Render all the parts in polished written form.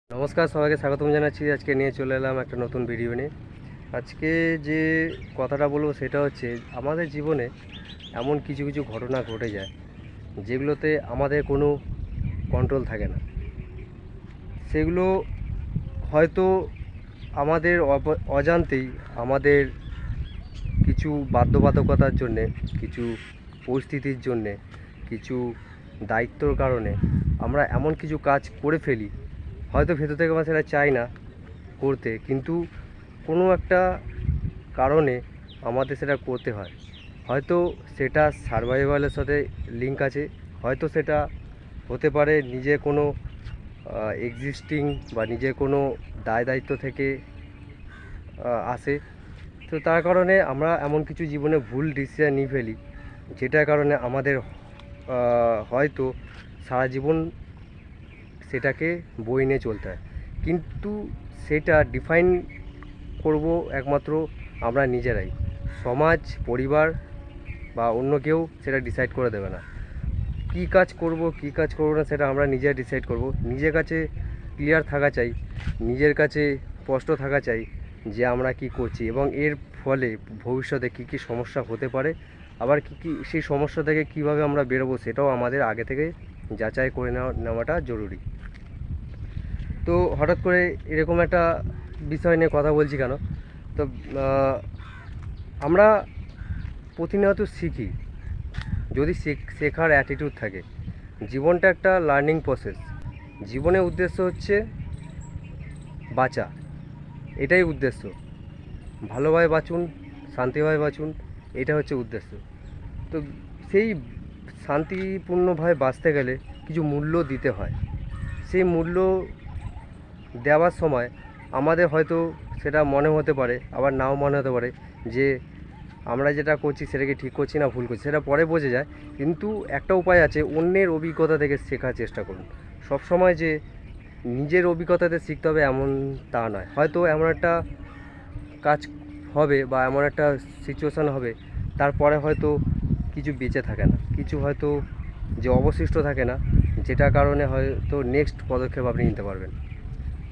নমস্কার, সবাইকে স্বাগতম জানাচ্ছি। আজকে নিয়ে চলে এলাম একটা নতুন ভিডিও নিয়ে। আজকে যে কথাটা বলবো সেটা হচ্ছে, আমাদের জীবনে এমন কিছু কিছু ঘটনা ঘটে যায় যেগুলোতে আমাদের কোনো কন্ট্রোল থাকে না। সেগুলো হয়তো আমাদের অজান্তেই আমাদের কিছু বাধ্যবাধকতার জন্যে, কিছু পরিস্থিতির জন্যে, কিছু দায়িত্বর কারণে আমরা এমন কিছু কাজ করে ফেলি, হয়তো ভেতর থেকে আমরা সেটা চাই না করতে, কিন্তু কোনো একটা কারণে আমাদের সেটা করতে হয়। হয়তো সেটা সারভাইভালের সাথে লিঙ্ক আছে, হয়তো সেটা হতে পারে নিজের কোনো এক্সিস্টিং বা নিজের কোনো দায় দায়িত্ব থেকে আসে। তো তার কারণে আমরা এমন কিছু জীবনে ভুল ডিসিশন নিয়ে ফেলি, যেটার কারণে আমাদের হয়তো সারা জীবন সেটাকে বয়ে নিয়ে চলতে হয়। কিন্তু সেটা ডিফাইন করব একমাত্র আমরা নিজেরাই। সমাজ, পরিবার বা অন্য কেউ সেটা ডিসাইড করে দেবে না। কী কাজ করব, কী কাজ করব না, সেটা আমরা নিজে ডিসাইড করব। নিজের কাছে ক্লিয়ার থাকা চাই, নিজের কাছে স্পষ্ট থাকা চাই যে আমরা কি করছি এবং এর ফলে ভবিষ্যতে কী কী সমস্যা হতে পারে, আবার কী কী সেই সমস্যা থেকে কীভাবে আমরা বেরোবো, সেটাও আমাদের আগে থেকে যাচাই করে নেওয়াটা জরুরি। তো হঠাৎ করে এরকম একটা বিষয় নিয়ে কথা বলছি কেন? তো আমরা প্রতিনিয়ত শিখি, যদি শেখার অ্যাটিটিউড থাকে। জীবনটা একটা লার্নিং প্রসেস। জীবনের উদ্দেশ্য হচ্ছে বাঁচা, এটাই উদ্দেশ্য। ভালোভাবে বাঁচুন, শান্তিভাবে বাঁচুন, এটা হচ্ছে উদ্দেশ্য। তো সেই শান্তিপূর্ণভাবে বাঁচতে গেলে কিছু মূল্য দিতে হয়। সেই মূল্য দেওয়ার সময় আমাদের হয়তো সেটা মনে হতে পারে, আবার নাও মনে হতে পারে যে আমরা যেটা করছি সেটা কি ঠিক করছি না ভুল করছি, সেটা পরে বোঝা যায়। কিন্তু একটা উপায় আছে, অন্যের অভিজ্ঞতা থেকে শেখার চেষ্টা করুন। সব সময় যে নিজের অভিজ্ঞতাতে শিখতে হবে এমন তা নয়। হয়তো এমন একটা কাজ হবে বা এমন একটা সিচুয়েশান হবে, তারপরে হয়তো কিছু বেঁচে থাকে না, কিছু হয়তো যে অবশিষ্ট থাকে না, যেটার কারণে হয়তো নেক্সট পদক্ষেপ আপনি নিতে পারবেন।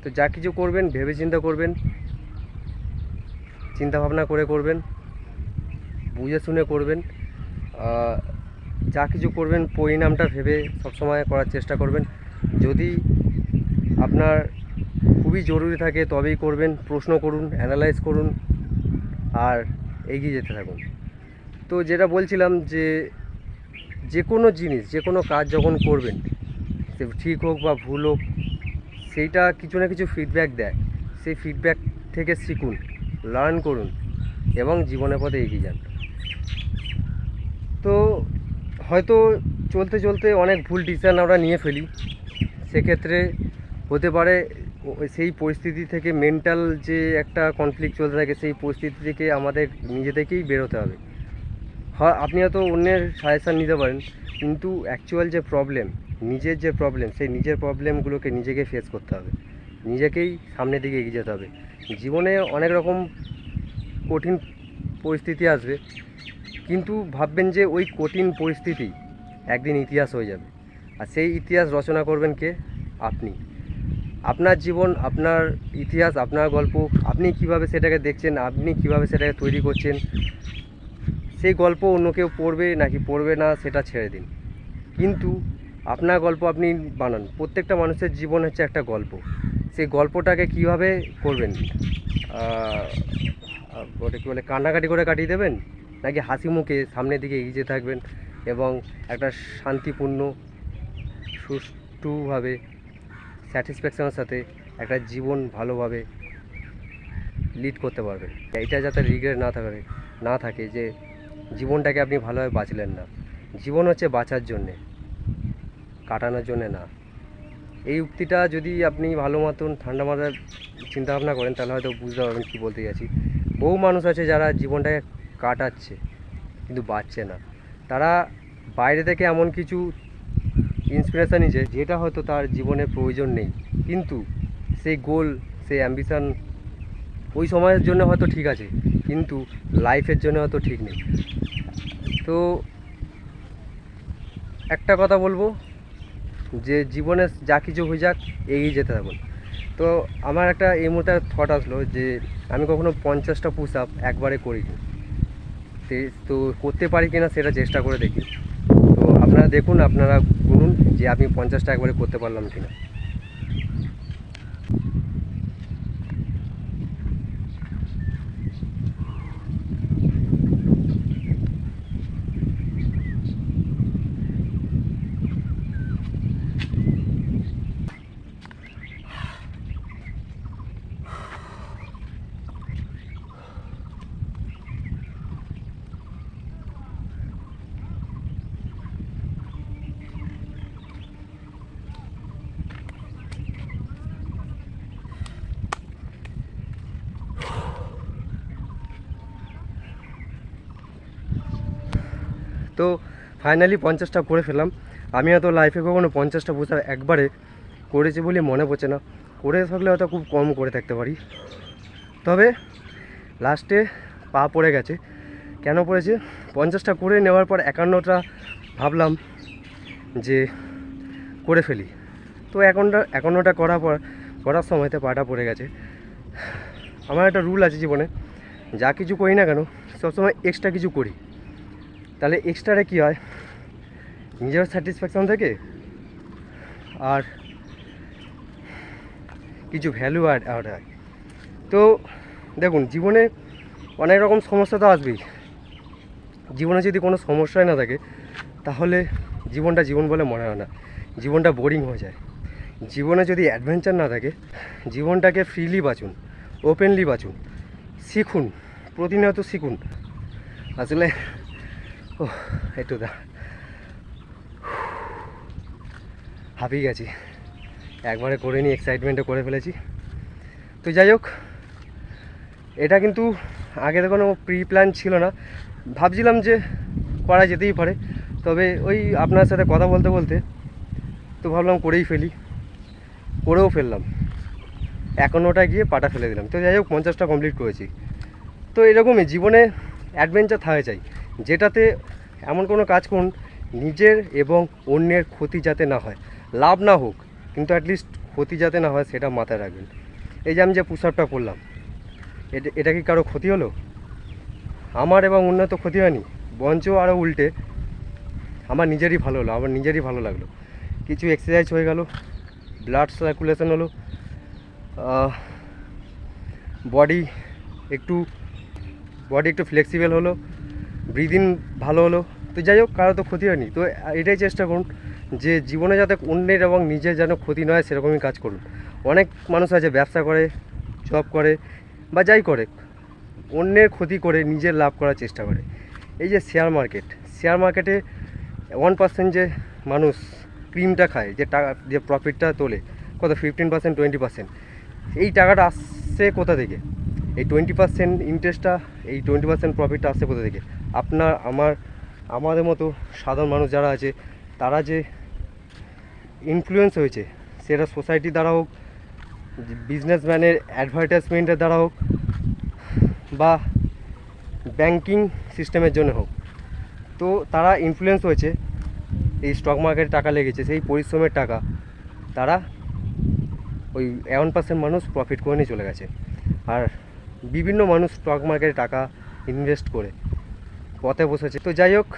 তো যা কিছু করবেন ভেবে চিন্তা করবেন, চিন্তাভাবনা করে করবেন, বুঝে শুনে করবেন। যা কিছু করবেন পরিণামটা ভেবে সবসময় করার চেষ্টা করবেন। যদি আপনার খুবই জরুরি থাকে তবেই করবেন। প্রশ্ন করুন, অ্যানালাইজ করুন, আর এগিয়ে যেতে থাকুন। তো যেটা বলছিলাম যে যে কোনো জিনিস, যে কোনো কাজ যখন করবেন, সে ঠিক হোক বা ভুল হোক, সেইটা কিছু না কিছু ফিডব্যাক দেয়। সেই ফিডব্যাক থেকে শিখুন, লার্ন করুন এবং জীবনের পথে এগিয়ে যান। তো হয়তো চলতে চলতে অনেক ভুল ডিসিশান আমরা নিয়ে ফেলি। সেক্ষেত্রে হতে পারে সেই পরিস্থিতি থেকে, মেন্টাল যে একটা কনফ্লিক্ট চলতে থাকে, সেই পরিস্থিতি থেকে আমাদের নিজে থেকেই বেরোতে হবে। হয় আপনি হয়তো অন্যের সাজেশান নিতে পারেন, কিন্তু অ্যাকচুয়াল যে প্রবলেম, নিজের যে প্রবলেম, সেই নিজের প্রবলেমগুলোকে নিজেকে ফেস করতে হবে, নিজেকেই সামনের দিকে এগিয়ে যেতে হবে। জীবনে অনেক রকম কঠিন পরিস্থিতি আসবে, কিন্তু ভাববেন যে ওই কঠিন পরিস্থিতি একদিন ইতিহাস হয়ে যাবে, আর সেই ইতিহাস রচনা করবেন কে? আপনি। আপনার জীবন, আপনার ইতিহাস, আপনার গল্প, আপনি কিভাবে সেটাকে দেখছেন, আপনি কিভাবে সেটাকে তৈরি করছেন, সেই গল্প অন্য কেউ পড়বে নাকি পড়বে না সেটা ছেড়ে দিন, কিন্তু আপনার গল্প আপনি বানান। প্রত্যেকটা মানুষের জীবন হচ্ছে একটা গল্প। সেই গল্পটাকে কিভাবে করবেন? ওটা কী বলে, কান্নাকাটি করে কাটিয়ে দেবেন, নাকি হাসি মুখে সামনের দিকে এগিয়ে যেতে থাকবেন এবং একটা শান্তিপূর্ণ, সুষ্ঠুভাবে, স্যাটিসফ্যাকশনের সাথে একটা জীবন ভালোভাবে লিড করতে পারবেন? এটা যাতে রিগ্রেট না থাকে যে জীবনটাকে আপনি ভালোভাবে বাঁচলেন না। জীবন হচ্ছে বাঁচার জন্যে, কাটানোর জন্যে না। এই উক্তিটা যদি আপনি ভালো মতন ঠান্ডা মাথায় চিন্তাভাবনা করেন, তাহলে হয়তো বুঝতে পারবেন কী বলতে যাচ্ছি। বহু মানুষ আছে যারা জীবনটাকে কাটাচ্ছে কিন্তু বাঁচছে না। তারা বাইরে থেকে এমন কিছু ইন্সপিরেশান নিচ্ছে যেটা হয়তো তার জীবনে প্রয়োজন নেই, কিন্তু সেই গোল, সেই অ্যাম্বিশান ওই সময়ের জন্য হয়তো ঠিক আছে, কিন্তু লাইফের জন্য হয়তো ঠিক নেই। তো একটা কথা বলবো, যে জীবনে যা কিছু হয়ে যাক এগিয়ে যেতে থাকুন। তো আমার একটা এই মুহূর্তে থট আসলো যে আমি কখনো 50টা পুশ আপ একবারে করিনি, তো করতে পারি কিনা সেটা চেষ্টা করে দেখি। তো আপনারা দেখুন, আপনারা বলুন যে আমি 50টা একবারে করতে পারলাম কিনা। তো ফাইনালি 50টা করে ফেললাম। আমি হয়তো লাইফে কখনো 50টা পুশ আপ একবারে করেছি বলে মনে পড়ছে না, করে থাকলে হয়তো খুব কম করে থাকতে পারি। তবে লাস্টে পা পড়ে গেছে। কেন পড়েছে? 50টা করে নেওয়ার পর 51টা ভাবলাম যে করে ফেলি, তো 51টা করার সময়তে পাটা পড়ে গেছে। আমার একটা রুল আছে জীবনে, যা কিছু করি না কেন সবসময় এক্সট্রা কিছু করি, তাহলে এক্সট্রাটা কী হয়, নিজের স্যাটিসফ্যাকশান থাকে আর কিছু ভ্যালু অ্যাড হয়। তো দেখুন, জীবনে অনেক রকম সমস্যা তো আসবেই। জীবনে যদি কোনো সমস্যাই না থাকে তাহলে জীবনটা জীবন বলে মনে হয় না, জীবনটা বোরিং হয়ে যায়। জীবনে যদি অ্যাডভেঞ্চার না থাকে, জীবনটাকে ফ্রিলি বাঁচুন, ওপেনলি বাঁচুন, শিখুন, প্রতিনিয়ত শিখুন। আসলে একটু হাঁপিয়ে গেছি, একবারে করে নিয়ে এক্সাইটমেন্টে করে ফেলেছি। তো যাই হোক, এটা কিন্তু আগে তো কোনো প্রি প্ল্যান ছিল না, ভাবছিলাম যে করা যেতেই পারে। তবে ওই আপনার সাথে কথা বলতে বলতে তো ভাবলাম করেই ফেলি, করেও ফেললাম। 51টায় গিয়ে পাটা ফেলে দিলাম। তো যাই হোক, 50টা কমপ্লিট করেছি। তো এরকমই জীবনে অ্যাডভেঞ্চার থাকা চাই, যেটাতে এমন কোনো কাজ করুন নিজের এবং অন্যের ক্ষতি যাতে না হয়, লাভ না হোক কিন্তু অ্যাটলিস্ট ক্ষতি যাতে না হয় সেটা মাথায় রাখবেন। এই যে আমি যে পুশ আপটা করলাম, এটা কি কারো ক্ষতি হলো? আমার এবং অন্যের তো ক্ষতি হয়নি, বরঞ্চ আরও উল্টে আমার নিজেরই ভালো হলো, আমার নিজেরই ভালো লাগলো। কিছু এক্সারসাইজ হয়ে গেল, ব্লাড সার্কুলেশন হলো, বডি একটু ফ্লেক্সিবল হলো, ব্রিদিং ভালো হলো। তো যাই হোক, কারো তো ক্ষতি হয়নি। তো এটাই চেষ্টা করুন যে জীবনে যাতে অন্যের এবং নিজের যেন ক্ষতি নয় সেরকমই কাজ করুন। অনেক মানুষ আছে ব্যবসা করে, জব করে বা যাই করে, অন্যের ক্ষতি করে নিজের লাভ করার চেষ্টা করে। এই যে শেয়ার মার্কেটে 1% যে মানুষ ক্রিমটা খায়, যে টাকা যে প্রফিটটা তোলে, কত 15%, 20%, এই টাকাটা আসছে কোথা থেকে? এই 20% ইন্টারেস্টটা, এই 20% প্রফিটটা আসছে কোথা থেকে? আপনার আমাদের মতো সাধারণ মানুষ যারা আছে, তারা যে ইনফ্লুয়েন্স হয়েছে, সেটা সোসাইটি দ্বারা হোক, বিজনেসম্যানের অ্যাডভার্টাইজমেন্টের দ্বারা হোক, বা ব্যাংকিং সিস্টেমের জন্য হোক, তো তারা ইনফ্লুয়েন্স হয়েছে, এই স্টক মার্কেটে টাকা লেগেছে, সেই পরিশ্রমের টাকা তারা ওই 1% মানুষ প্রফিট করে নিয়ে চলে গেছে। আর বিভিন্ন মানুষ স্টক মার্কেটে টাকা ইনভেস্ট করে পথে বসেছে। তো যাই হোক,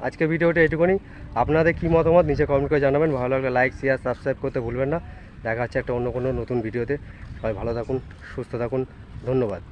আজকে ভিডিওটা এটুকুনি। আপনাদের কী মতামত নিচে কমেন্ট করে জানাবেন। ভালো লাগলে লাইক, শেয়ার, সাবস্ক্রাইব করতে ভুলবেন না। দেখা হচ্ছে একটা অন্য কোনো নতুন ভিডিওতে। সবাই ভালো থাকুন, সুস্থ থাকুন, ধন্যবাদ।